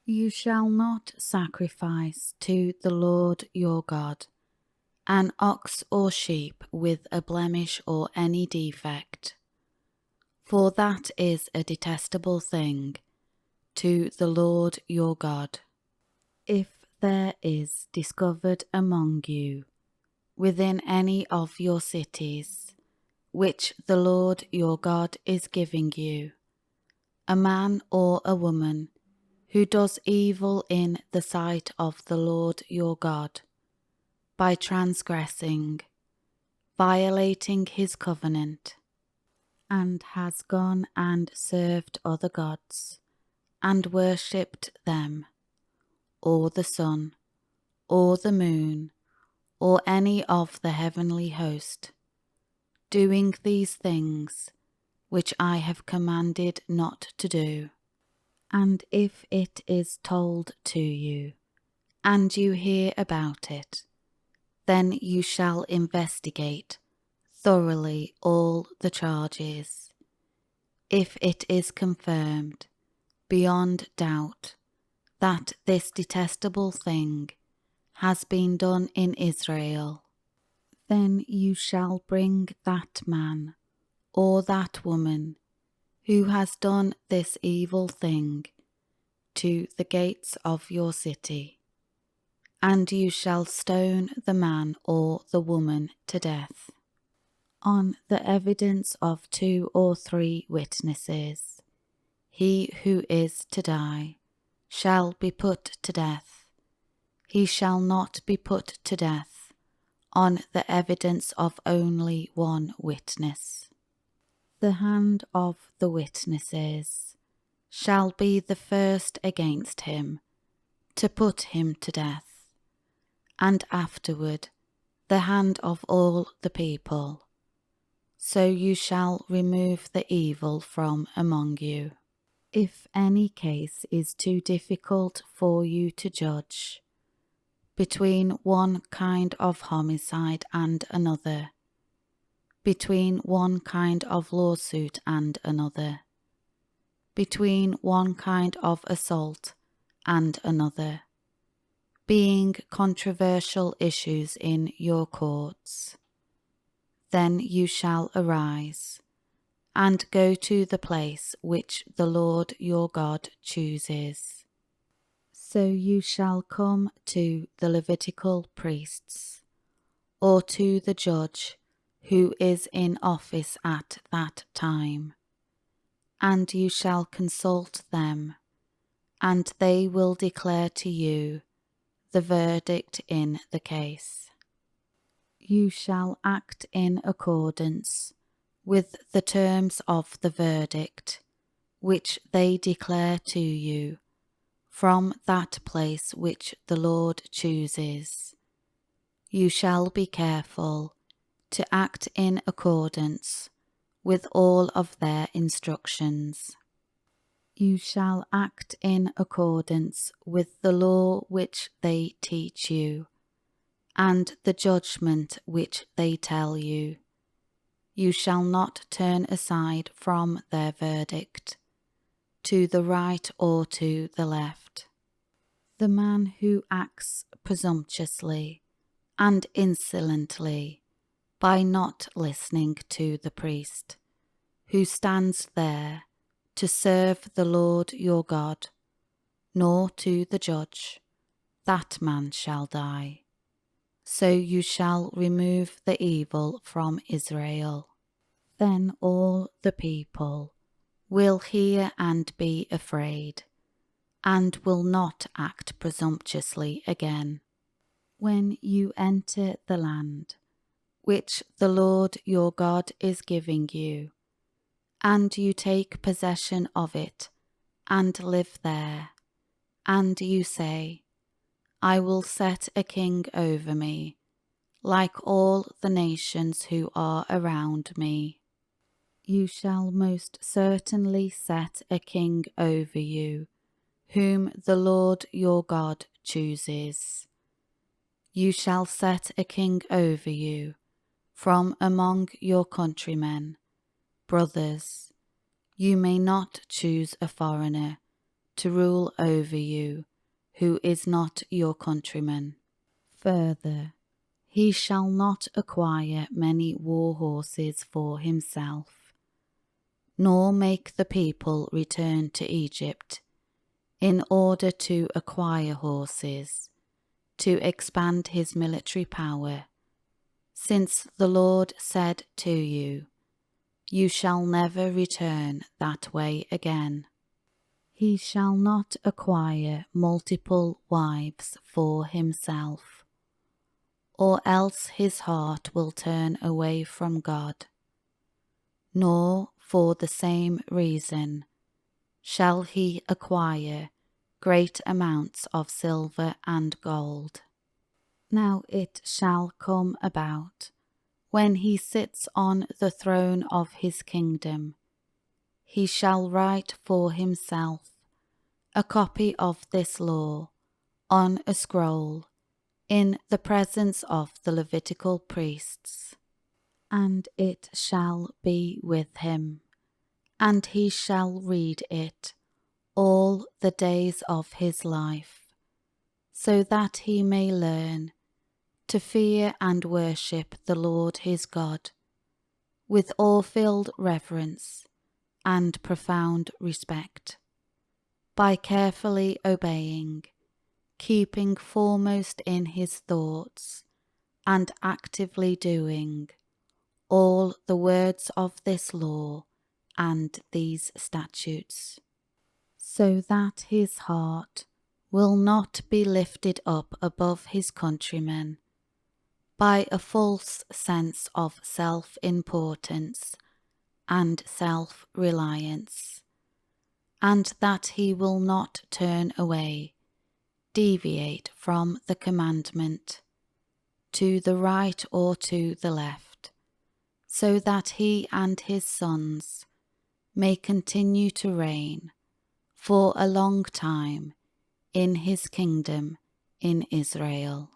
You shall not sacrifice to the Lord your God an ox or sheep with a blemish or any defect, for that is a detestable thing to the Lord your God. If there is discovered among you, within any of your cities, which the Lord your God is giving you, a man or a woman who does evil in the sight of the Lord your God, by transgressing, violating his covenant, and has gone and served other gods, and worshipped them, or the sun, or the moon, or any of the heavenly host, doing these things which I have commanded not to do. And if it is told to you, and you hear about it, then you shall investigate thoroughly all the charges. If it is confirmed beyond doubt that this detestable thing has been done in Israel, then you shall bring that man or that woman who has done this evil thing to the gates of your city, and you shall stone the man or the woman to death. On the evidence of 2 or 3 witnesses, he who is to die shall be put to death. He shall not be put to death on the evidence of only 1 witness. The hand of the witnesses shall be the first against him to put him to death, and afterward the hand of all the people. So you shall remove the evil from among you. If any case is too difficult for you to judge, between one kind of homicide and another, between one kind of lawsuit and another, between one kind of assault and another, being controversial issues in your courts, then you shall arise and go to the place which the Lord your God chooses. So you shall come to the Levitical priests, or to the judge who is in office at that time, and you shall consult them, and they will declare to you the verdict in the case. You shall act in accordance with the terms of the verdict which they declare to you from that place which the Lord chooses. You shall be careful to act in accordance with all of their instructions. You shall act in accordance with the law which they teach you, and the judgment which they tell you. You shall not turn aside from their verdict, to the right or to the left. The man who acts presumptuously and insolently by not listening to the priest, who stands there to serve the Lord your God, nor to the judge, that man shall die. So you shall remove the evil from Israel. Then all the people will hear and be afraid, and will not act presumptuously again. When you enter the land which the Lord your God is giving you, and you take possession of it, and live there, and you say, I will set a king over me, like all the nations who are around me. You shall most certainly set a king over you, whom the Lord your God chooses. You shall set a king over you from among your countrymen, brothers. You may not choose a foreigner to rule over you, who is not your countryman. Further, he shall not acquire many war horses for himself, nor make the people return to Egypt, in order to acquire horses, to expand his military power, since the Lord said to you, "You shall never return that way again." He shall not acquire multiple wives for himself, or else his heart will turn away from God. Nor for the same reason shall he acquire great amounts of silver and gold. Now it shall come about, when he sits on the throne of his kingdom, he shall write for himself a copy of this law on a scroll in the presence of the Levitical priests, and it shall be with him, and he shall read it all the days of his life, so that he may learn to fear and worship the Lord his God with awe-filled reverence and profound respect, by carefully obeying, keeping foremost in his thoughts, and actively doing all the words of this law and these statutes, so that his heart will not be lifted up above his countrymen by a false sense of self-importance and self-reliance, and that he will not turn away, deviate from the commandment, to the right or to the left, so that he and his sons may continue to reign for a long time in his kingdom in Israel.